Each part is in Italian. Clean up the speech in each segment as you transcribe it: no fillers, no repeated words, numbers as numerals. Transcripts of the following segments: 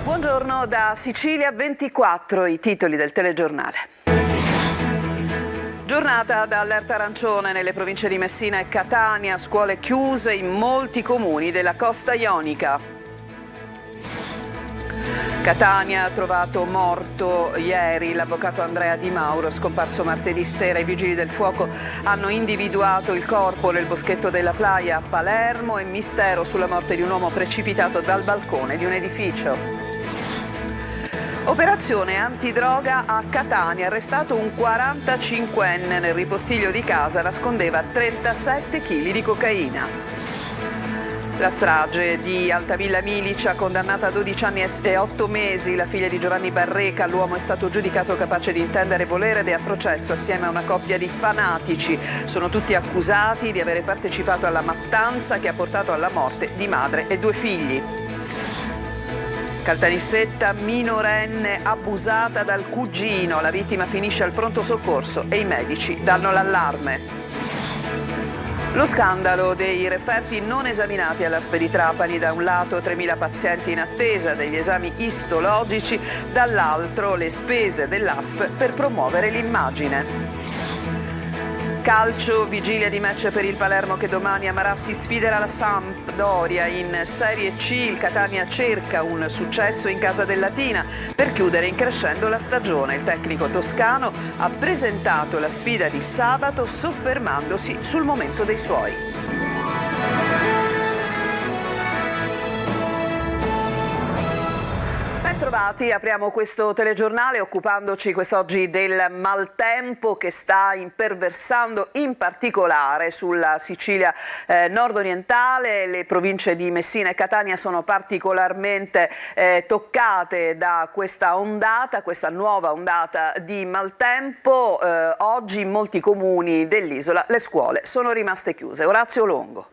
Buongiorno da Sicilia 24, i titoli del telegiornale. Giornata da allerta arancione nelle province di Messina e Catania, scuole chiuse in molti comuni della costa ionica. Catania ha trovato morto ieri l'avvocato Andrea Di Mauro, scomparso martedì sera. I vigili del fuoco hanno individuato il corpo nel boschetto della Playa a Palermo e mistero sulla morte di un uomo precipitato dal balcone di un edificio. Operazione antidroga a Catania, arrestato un 45enne nel ripostiglio di casa, nascondeva 37 kg di cocaina. La strage di Altavilla Milicia, condannata a 12 anni e 8 mesi, la figlia di Giovanni Barreca, l'uomo è stato giudicato capace di intendere e volere ed è a processo assieme a una coppia di fanatici. Sono tutti accusati di avere partecipato alla mattanza che ha portato alla morte di madre e 2 figli. Caltanissetta, minorenne abusata dal cugino, la vittima finisce al pronto soccorso e i medici danno l'allarme. Lo scandalo dei referti non esaminati alla Spedi Trapani, da un lato 3.000 pazienti in attesa degli esami istologici, dall'altro le spese dell'ASP per promuovere l'immagine. Calcio, vigilia di match per il Palermo che domani a Marassi sfiderà la Sampdoria in Serie C. Il Catania cerca un successo in casa del Latina per chiudere in crescendo la stagione. Il tecnico toscano ha presentato la sfida di sabato soffermandosi sul momento dei suoi. Bentrovati, apriamo questo telegiornale occupandoci quest'oggi del maltempo che sta imperversando in particolare sulla Sicilia nord-orientale. Le province di Messina e Catania sono particolarmente toccate da questa ondata, questa nuova ondata di maltempo. Oggi in molti comuni dell'isola le scuole sono rimaste chiuse. Orazio Longo.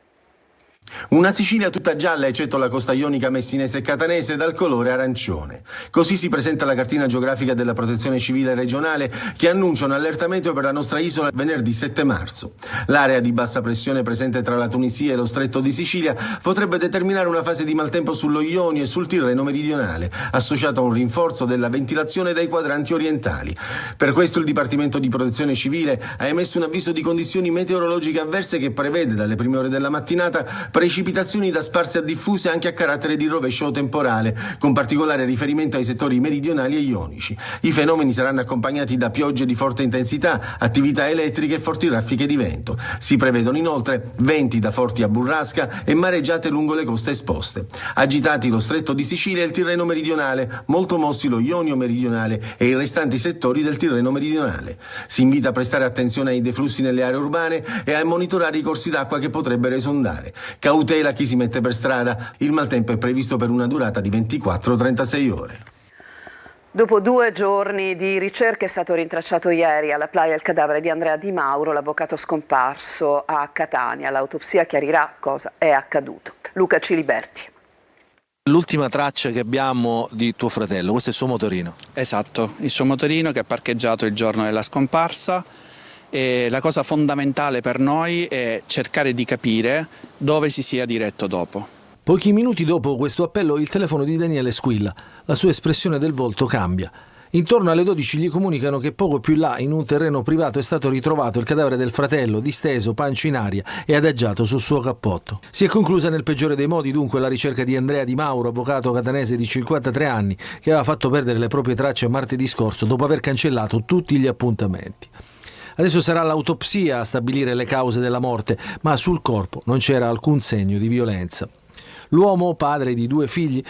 Una Sicilia tutta gialla eccetto la costa ionica messinese e catanese dal colore arancione. Così si presenta la cartina geografica della Protezione Civile regionale che annuncia un allertamento per la nostra isola venerdì 7 marzo. L'area di bassa pressione presente tra la Tunisia e lo stretto di Sicilia potrebbe determinare una fase di maltempo sullo Ionio e sul Tirreno meridionale, associata a un rinforzo della ventilazione dai quadranti orientali. Per questo il Dipartimento di Protezione Civile ha emesso un avviso di condizioni meteorologiche avverse che prevede dalle prime ore della mattinata precipitazioni da sparse a diffuse anche a carattere di rovescio temporale, con particolare riferimento ai settori meridionali e ionici. I fenomeni saranno accompagnati da piogge di forte intensità, attività elettriche e forti raffiche di vento. Si prevedono inoltre venti da forti a burrasca e mareggiate lungo le coste esposte. Agitati lo stretto di Sicilia e il Tirreno meridionale, molto mossi lo Ionio meridionale e i restanti settori del Tirreno meridionale. Si invita a prestare attenzione ai deflussi nelle aree urbane e a monitorare i corsi d'acqua che potrebbero esondare. Cautela chi si mette per strada, il maltempo è previsto per una durata di 24-36 ore. Dopo 2 giorni di ricerche è stato rintracciato ieri alla Playa il cadavere di Andrea Di Mauro, l'avvocato scomparso a Catania. L'autopsia chiarirà cosa è accaduto. Luca Ciliberti. L'ultima traccia che abbiamo di tuo fratello, questo è il suo motorino? Esatto, il suo motorino che è parcheggiato il giorno della scomparsa. E la cosa fondamentale per noi è cercare di capire dove si sia diretto dopo. Pochi minuti dopo questo appello il telefono di Daniele squilla, la sua espressione del volto cambia. Intorno alle 12 gli comunicano che poco più là, in un terreno privato, è stato ritrovato il cadavere del fratello, disteso, pancio in aria e adagiato sul suo cappotto. Si è conclusa nel peggiore dei modi dunque la ricerca di Andrea Di Mauro, avvocato catanese di 53 anni, che aveva fatto perdere le proprie tracce martedì scorso dopo aver cancellato tutti gli appuntamenti. Adesso sarà l'autopsia a stabilire le cause della morte, ma sul corpo non c'era alcun segno di violenza. L'uomo, padre di 2 figli,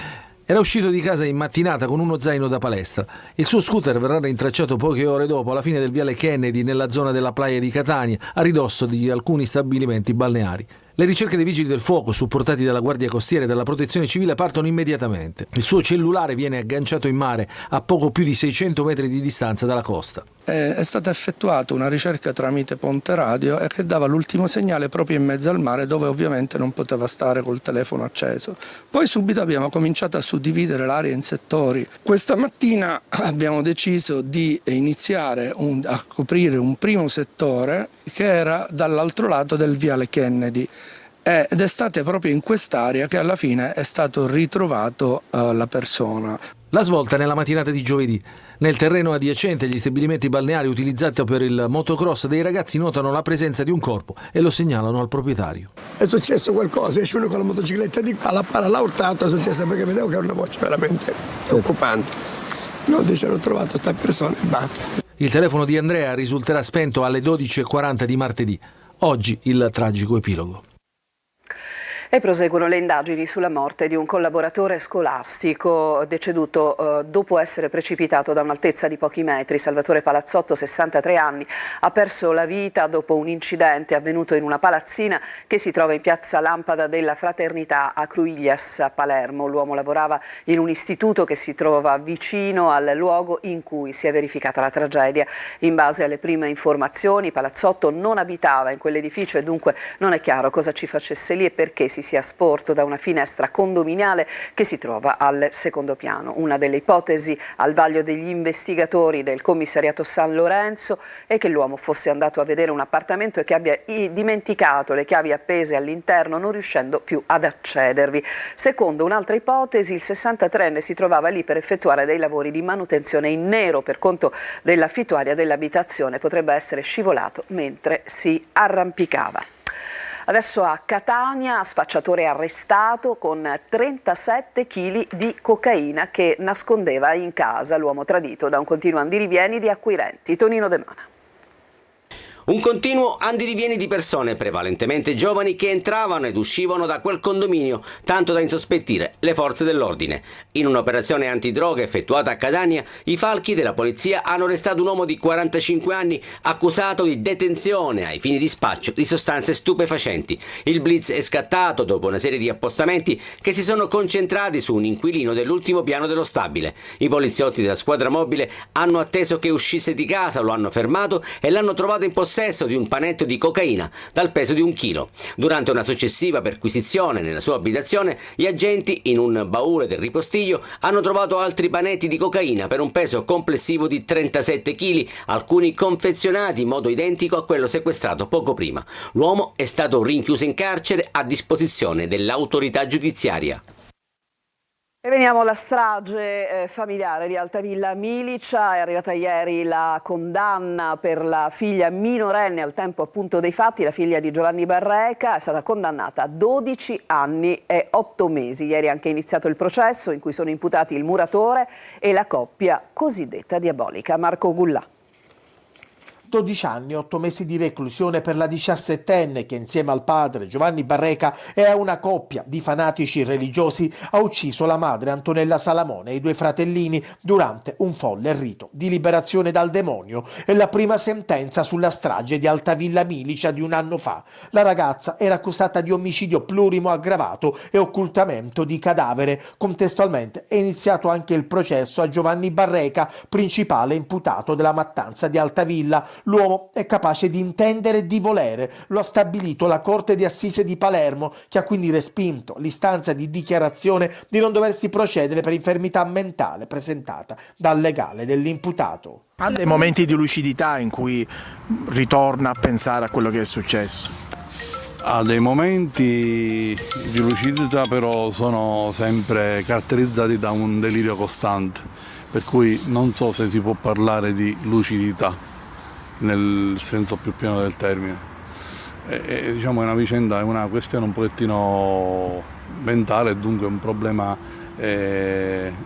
era uscito di casa in mattinata con uno zaino da palestra. Il suo scooter verrà rintracciato poche ore dopo alla fine del viale Kennedy nella zona della Playa di Catania, a ridosso di alcuni stabilimenti balneari. Le ricerche dei vigili del fuoco, supportati dalla Guardia Costiera e dalla Protezione Civile, partono immediatamente. Il suo cellulare viene agganciato in mare a poco più di 600 metri di distanza dalla costa. È stata effettuata una ricerca tramite ponte radio e che dava l'ultimo segnale proprio in mezzo al mare, dove ovviamente non poteva stare col telefono acceso. Poi subito abbiamo cominciato a suddividere l'area in settori. Questa mattina abbiamo deciso di iniziare a coprire un primo settore che era dall'altro lato del viale Kennedy. ed è stata proprio in quest'area che alla fine è stato ritrovato la persona. La svolta nella mattinata di giovedì. Nel terreno adiacente agli stabilimenti balneari utilizzati per il motocross, dei ragazzi notano la presenza di un corpo e lo segnalano al proprietario. È successo qualcosa, esce uno con la motocicletta di qua, l'ha urtato, è successo perché vedevo che era una voce veramente preoccupante. Non dice hanno trovato questa persona e basta. Il telefono di Andrea risulterà spento alle 12:40 di martedì. Oggi il tragico epilogo. E proseguono le indagini sulla morte di un collaboratore scolastico deceduto dopo essere precipitato da un'altezza di pochi metri. Salvatore Palazzotto, 63 anni, ha perso la vita dopo un incidente avvenuto in una palazzina che si trova in piazza Lampada della Fraternità a Cruiglias, a Palermo. L'uomo lavorava in un istituto che si trova vicino al luogo in cui si è verificata la tragedia. In base alle prime informazioni, Palazzotto non abitava in quell'edificio e dunque non è chiaro cosa ci facesse lì e perché si sia sporto da una finestra condominiale che si trova al secondo piano. Una delle ipotesi al vaglio degli investigatori del commissariato San Lorenzo è che l'uomo fosse andato a vedere un appartamento e che abbia dimenticato le chiavi appese all'interno, non riuscendo più ad accedervi. Secondo un'altra ipotesi, il 63enne si trovava lì per effettuare dei lavori di manutenzione in nero per conto dell'affittuaria dell'abitazione. Potrebbe essere scivolato mentre si arrampicava. Adesso a Catania, spacciatore arrestato con 37 kg di cocaina che nascondeva in casa. L'uomo tradito da un continuo andirivieni di acquirenti. Tonino De Mana. Un continuo andirivieni di persone, prevalentemente giovani, che entravano ed uscivano da quel condominio, tanto da insospettire le forze dell'ordine. In un'operazione antidroga effettuata a Catania, i falchi della polizia hanno arrestato un uomo di 45 anni accusato di detenzione ai fini di spaccio di sostanze stupefacenti. Il blitz è scattato dopo una serie di appostamenti che si sono concentrati su un inquilino dell'ultimo piano dello stabile. I poliziotti della squadra mobile hanno atteso che uscisse di casa, lo hanno fermato e l'hanno trovato in possesso di un panetto di cocaina dal peso di 1 chilo. Durante una successiva perquisizione nella sua abitazione, gli agenti in un baule del ripostiglio hanno trovato altri panetti di cocaina per un peso complessivo di 37 kg, alcuni confezionati in modo identico a quello sequestrato poco prima. L'uomo è stato rinchiuso in carcere a disposizione dell'autorità giudiziaria. E veniamo alla strage familiare di Altavilla Milicia. È arrivata ieri la condanna per la figlia minorenne al tempo appunto dei fatti, la figlia di Giovanni Barreca. È stata condannata a 12 anni e 8 mesi. Ieri è anche iniziato il processo in cui sono imputati il muratore e la coppia cosiddetta diabolica. Marco Gullà. 12 anni e 8 mesi di reclusione per la 17enne che insieme al padre Giovanni Barreca e a una coppia di fanatici religiosi ha ucciso la madre Antonella Salamone e i 2 fratellini durante un folle rito di liberazione dal demonio. È la prima sentenza sulla strage di Altavilla Milicia di un anno fa. La ragazza era accusata di omicidio plurimo aggravato e occultamento di cadavere. Contestualmente è iniziato anche il processo a Giovanni Barreca, principale imputato della mattanza di Altavilla. L'uomo è capace di intendere e di volere, lo ha stabilito la Corte di Assise di Palermo, che ha quindi respinto l'istanza di dichiarazione di non doversi procedere per infermità mentale presentata dal legale dell'imputato. Ha dei momenti di lucidità in cui ritorna a pensare a quello che è successo? Ha dei momenti di lucidità, però sono sempre caratterizzati da un delirio costante, per cui non so se si può parlare di lucidità nel senso più pieno del termine. Diciamo è una vicenda, è una questione un pochettino mentale e dunque un problema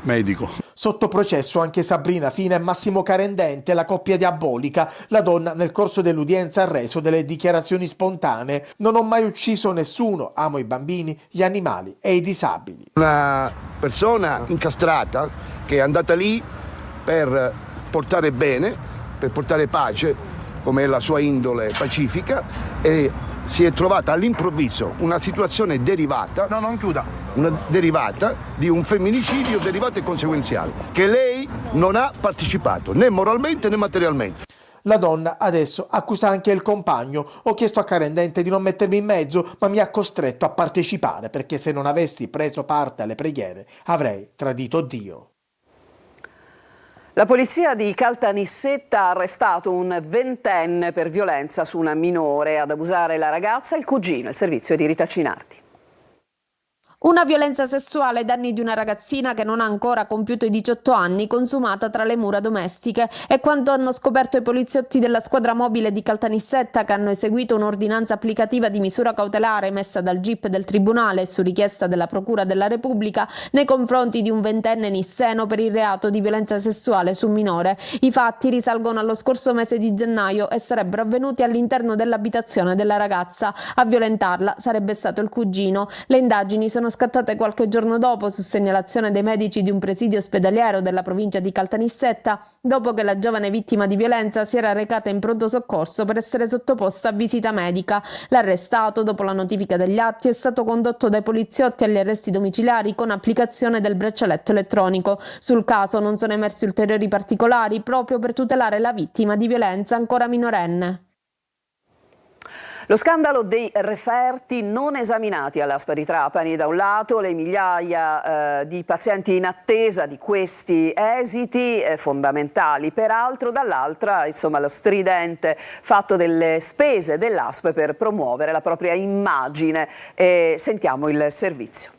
medico. Sotto processo anche Sabrina Fina e Massimo Carendente, la coppia diabolica. La donna nel corso dell'udienza ha reso delle dichiarazioni spontanee. Non ho mai ucciso nessuno, amo i bambini, gli animali e i disabili. Una persona incastrata che è andata lì per portare bene, per portare pace, come è la sua indole pacifica, e si è trovata all'improvviso una situazione derivata, una derivata di un femminicidio derivato e conseguenziale, che lei non ha partecipato né moralmente né materialmente. La donna adesso accusa anche il compagno. Ho chiesto a Carendente di non mettermi in mezzo, ma mi ha costretto a partecipare perché se non avessi preso parte alle preghiere avrei tradito Dio. La polizia di Caltanissetta ha arrestato un 20enne per violenza su una minore. Ad abusare la ragazza il cugino. Il servizio di Rita Cinardi. Una violenza sessuale ai danni di una ragazzina che non ha ancora compiuto i 18 anni, consumata tra le mura domestiche. È quanto hanno scoperto i poliziotti della squadra mobile di Caltanissetta, che hanno eseguito un'ordinanza applicativa di misura cautelare emessa dal GIP del Tribunale su richiesta della Procura della Repubblica nei confronti di un 20enne nisseno per il reato di violenza sessuale su minore. I fatti risalgono allo scorso mese di gennaio e sarebbero avvenuti all'interno dell'abitazione della ragazza. A violentarla sarebbe stato il cugino. Le indagini sono scattate qualche giorno dopo su segnalazione dei medici di un presidio ospedaliero della provincia di Caltanissetta, dopo che la giovane vittima di violenza si era recata in pronto soccorso per essere sottoposta a visita medica. L'arrestato, dopo la notifica degli atti, è stato condotto dai poliziotti agli arresti domiciliari con applicazione del braccialetto elettronico. Sul caso non sono emersi ulteriori particolari proprio per tutelare la vittima di violenza ancora minorenne. Lo scandalo dei referti non esaminati all'ASP di Trapani. Da un lato le migliaia di pazienti in attesa di questi esiti fondamentali, peraltro dall'altra lo stridente fatto delle spese dell'ASP per promuovere la propria immagine. Sentiamo il servizio.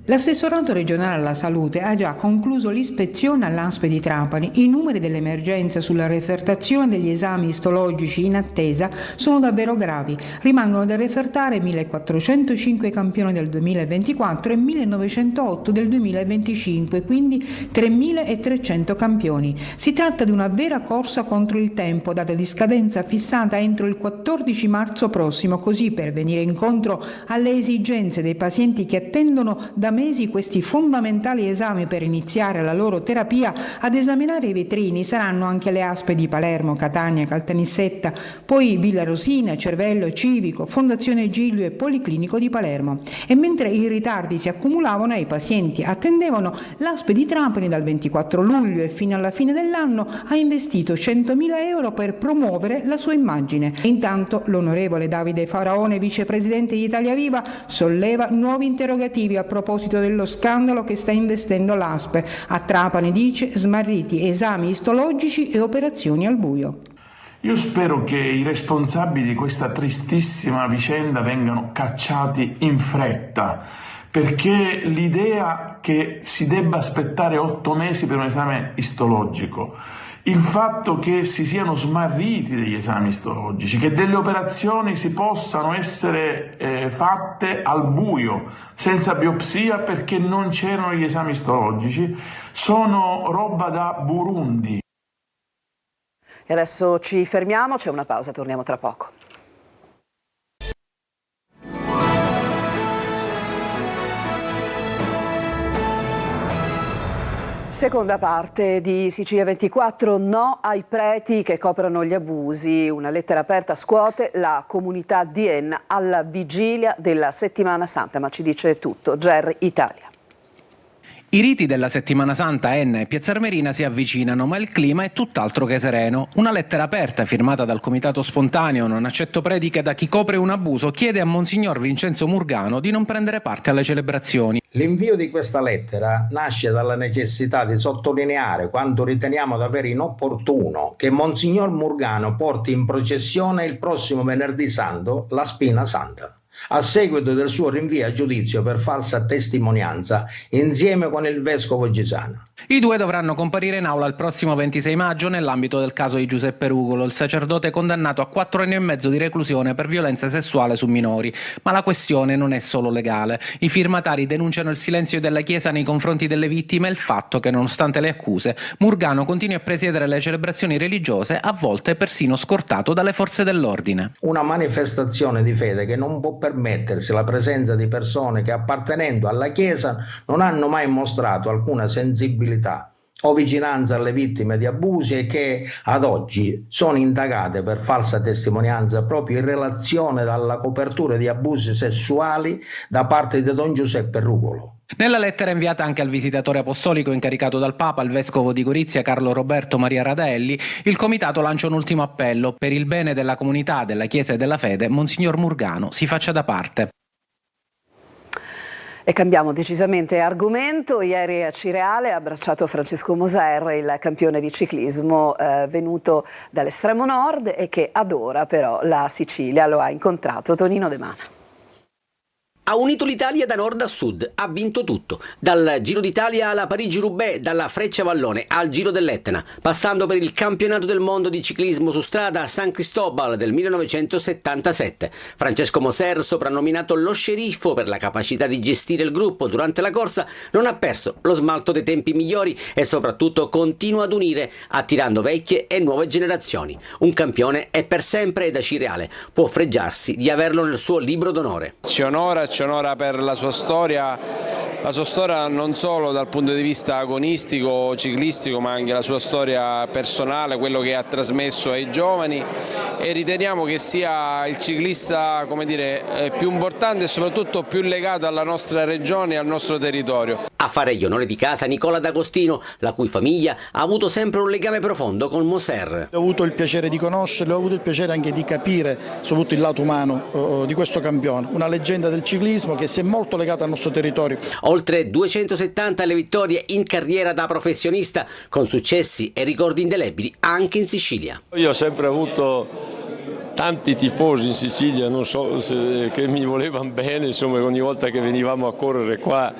L'assessorato regionale alla salute ha già concluso l'ispezione all'ASP di Trapani. I numeri dell'emergenza sulla refertazione degli esami istologici in attesa sono davvero gravi. Rimangono da refertare 1.405 campioni del 2024 e 1.908 del 2025, quindi 3.300 campioni. Si tratta di una vera corsa contro il tempo, data di scadenza fissata entro il 14 marzo prossimo, così per venire incontro alle esigenze dei pazienti che attendono da mesi questi fondamentali esami per iniziare la loro terapia. Ad esaminare i vetrini saranno anche le ASP di Palermo, Catania, Caltanissetta, poi Villa Rosina, Cervello, Civico, Fondazione Giglio e Policlinico di Palermo. E mentre i ritardi si accumulavano e i pazienti attendevano, l'ASP di Trapani dal 24 luglio e fino alla fine dell'anno ha investito 100.000 euro per promuovere la sua immagine. E intanto l'onorevole Davide Faraone, vicepresidente di Italia Viva, solleva nuovi interrogativi a proposito dello scandalo che sta investendo l'ASP. A Trapani, dice, smarriti esami istologici e operazioni al buio. Io spero che i responsabili di questa tristissima vicenda vengano cacciati in fretta, perché l'idea che si debba aspettare 8 mesi per un esame istologico, il fatto che si siano smarriti degli esami istologici, che delle operazioni si possano essere fatte al buio, senza biopsia perché non c'erano gli esami istologici, sono roba da Burundi. E adesso ci fermiamo, c'è una pausa, torniamo tra poco. Seconda parte di Sicilia 24, no ai preti che coprono gli abusi. Una lettera aperta scuote la comunità di Enna alla vigilia della Settimana Santa, ma ci dice tutto GER Italia. I riti della Settimana Santa a Enna e Piazza Armerina si avvicinano, ma il clima è tutt'altro che sereno. Una lettera aperta firmata dal Comitato Spontaneo Non accetto prediche da chi copre un abuso chiede a Monsignor Vincenzo Murgano di non prendere parte alle celebrazioni. L'invio di questa lettera nasce dalla necessità di sottolineare quanto riteniamo davvero inopportuno che Monsignor Murgano porti in processione il prossimo venerdì santo la Spina Santa, a seguito del suo rinvio a giudizio per falsa testimonianza insieme con il vescovo Gisano. I due dovranno comparire in aula il prossimo 26 maggio nell'ambito del caso di Giuseppe Rugolo, il sacerdote condannato a 4 anni e mezzo di reclusione per violenza sessuale su minori. Ma la questione non è solo legale. I firmatari denunciano il silenzio della Chiesa nei confronti delle vittime e il fatto che, nonostante le accuse, Murgano continui a presiedere le celebrazioni religiose, a volte persino scortato dalle forze dell'ordine. Una manifestazione di fede che non può permettersi la presenza di persone che, appartenendo alla Chiesa, non hanno mai mostrato alcuna sensibilità o vicinanza alle vittime di abusi e che ad oggi sono indagate per falsa testimonianza proprio in relazione alla copertura di abusi sessuali da parte di Don Giuseppe Rugolo. Nella lettera inviata anche al visitatore apostolico incaricato dal Papa, il vescovo di Gorizia Carlo Roberto Maria Radaelli, il comitato lancia un ultimo appello: per il bene della comunità, della Chiesa e della fede, Monsignor Murgano si faccia da parte. E cambiamo decisamente argomento. Ieri a Cireale ha abbracciato Francesco Moser, il campione di ciclismo venuto dall'estremo nord e che adora però la Sicilia. Lo ha incontrato Tonino De Mana. Ha unito l'Italia da nord a sud, ha vinto tutto, dal Giro d'Italia alla Parigi-Roubaix, dalla Frecciavallone al Giro dell'Etna, passando per il campionato del mondo di ciclismo su strada a San Cristobal del 1977. Francesco Moser, soprannominato lo sceriffo per la capacità di gestire il gruppo durante la corsa, non ha perso lo smalto dei tempi migliori e soprattutto continua ad unire, attirando vecchie e nuove generazioni. Un campione è per sempre e da Cireale può fregiarsi di averlo nel suo libro d'onore. Ci onora per la sua storia non solo dal punto di vista agonistico, ciclistico, ma anche la sua storia personale, quello che ha trasmesso ai giovani, e riteniamo che sia il ciclista, come dire, più importante e soprattutto più legato alla nostra regione e al nostro territorio. A fare gli onori di casa Nicola D'Agostino, la cui famiglia ha avuto sempre un legame profondo con Moser. Ho avuto il piacere di conoscerlo, ho avuto il piacere anche di capire soprattutto il lato umano di questo campione, una leggenda del ciclismo che si è molto legata al nostro territorio. Oltre 270 le vittorie in carriera da professionista, con successi e ricordi indelebili anche in Sicilia. Io ho sempre avuto tanti tifosi in Sicilia, non so che mi volevano bene, insomma ogni volta che venivamo a correre qua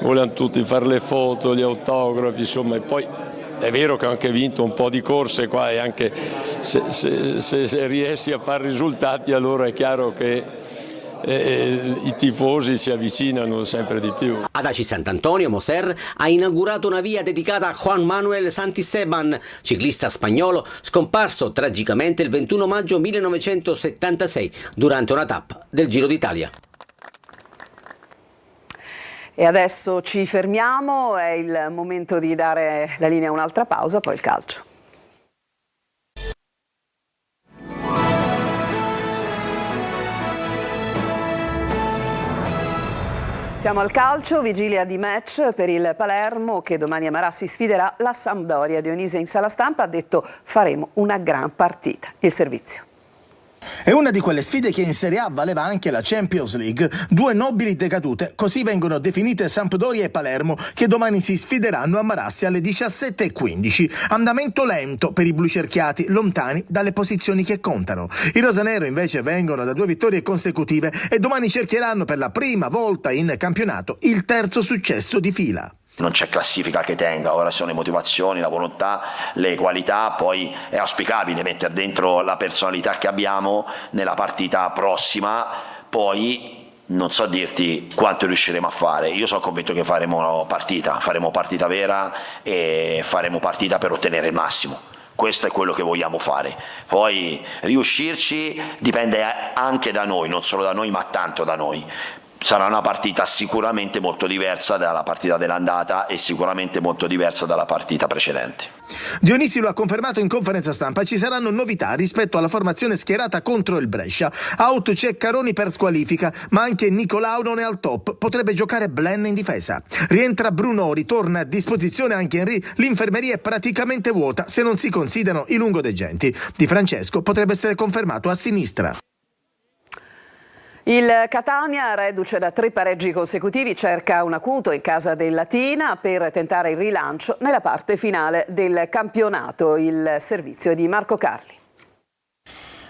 volevano tutti fare le foto, gli autografi, insomma, e poi è vero che ho anche vinto un po' di corse qua e anche se riesci a fare risultati allora è chiaro che i tifosi si avvicinano sempre di più. Ad Aci Sant'Antonio Moser ha inaugurato una via dedicata a Juan Manuel Santisteban, ciclista spagnolo scomparso tragicamente il 21 maggio 1976 durante una tappa del Giro d'Italia. E adesso ci fermiamo, è il momento di dare la linea a un'altra pausa, poi il calcio. Siamo al calcio, vigilia di match per il Palermo che domani a Marassi sfiderà la Sampdoria. Dionisi in sala stampa ha detto faremo una gran partita. Il servizio. È una di quelle sfide che in Serie A valeva anche la Champions League, due nobili decadute, così vengono definite Sampdoria e Palermo, che domani si sfideranno a Marassi alle 17:15. Andamento lento per i blucerchiati, lontani dalle posizioni che contano. I rosanero invece vengono da 2 vittorie consecutive e domani cercheranno per la prima volta in campionato il terzo successo di fila. Non c'è classifica che tenga, ora sono le motivazioni, la volontà, le qualità, poi è auspicabile mettere dentro la personalità che abbiamo nella partita prossima, poi non so dirti quanto riusciremo a fare. Io sono convinto che faremo partita vera e faremo partita per ottenere il massimo. Questo è quello che vogliamo fare, poi riuscirci dipende anche da noi, non solo da noi ma tanto da noi. Sarà una partita sicuramente molto diversa dalla partita dell'andata e sicuramente molto diversa dalla partita precedente. Dionisi lo ha confermato in conferenza stampa, ci saranno novità rispetto alla formazione schierata contro il Brescia. Out c'è Caroni per squalifica, ma anche Nicolau non è al top, potrebbe giocare Blen in difesa. Rientra Brunori, torna a disposizione anche Henry, l'infermeria è praticamente vuota se non si considerano i lungodegenti. Di Francesco potrebbe essere confermato a sinistra. Il Catania, reduce da 3 pareggi consecutivi, cerca un acuto in casa del Latina per tentare il rilancio nella parte finale del campionato. Il servizio è di Marco Carli.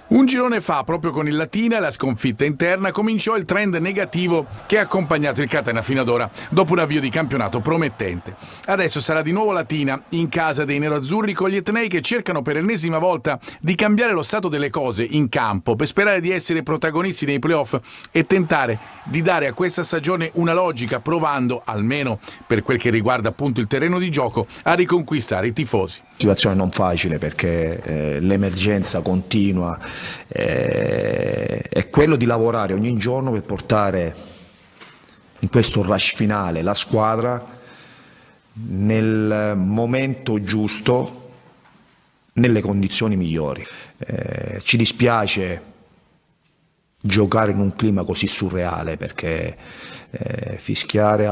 Un girone fa, proprio con il Latina e la sconfitta interna, cominciò il trend negativo che ha accompagnato il Catania fino ad ora, dopo un avvio di campionato promettente. Adesso sarà di nuovo Latina, in casa dei neroazzurri, con gli etnei che cercano per l'ennesima volta di cambiare lo stato delle cose in campo, per sperare di essere protagonisti nei playoff e tentare di dare a questa stagione una logica, provando, almeno per quel che riguarda appunto il terreno di gioco, a riconquistare i tifosi. Situazione non facile perché l'emergenza continua, è quello di lavorare ogni giorno per portare in questo rush finale la squadra nel momento giusto, nelle condizioni migliori. Ci dispiace giocare in un clima così surreale perché fischiare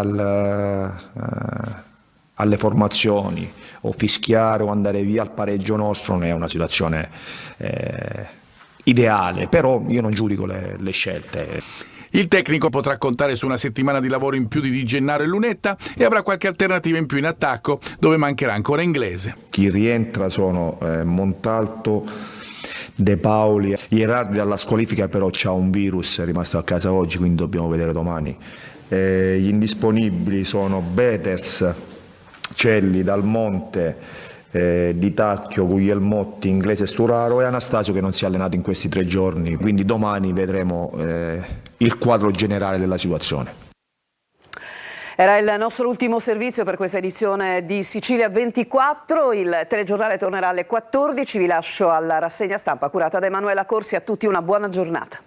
alle formazioni o fischiare o andare via al pareggio nostro non è una situazione ideale, però io non giudico le scelte. Il tecnico potrà contare su una settimana di lavoro in più di Di Gennaro e Lunetta e avrà qualche alternativa in più in attacco, dove mancherà ancora Inglese. Chi rientra sono Montalto, De Paoli, Ierardi dalla squalifica però c'ha un virus, è rimasto a casa oggi, quindi dobbiamo vedere domani. Gli indisponibili sono Beters, Celli, Dalmonte, Di Tacchio, Guglielmotti, Inglese, Sturaro e Anastasio che non si è allenato in questi 3 giorni, quindi domani vedremo il quadro generale della situazione. Era il nostro ultimo servizio per questa edizione di Sicilia 24, il telegiornale tornerà alle 14, vi lascio alla rassegna stampa curata da Emanuela Corsi, a tutti una buona giornata.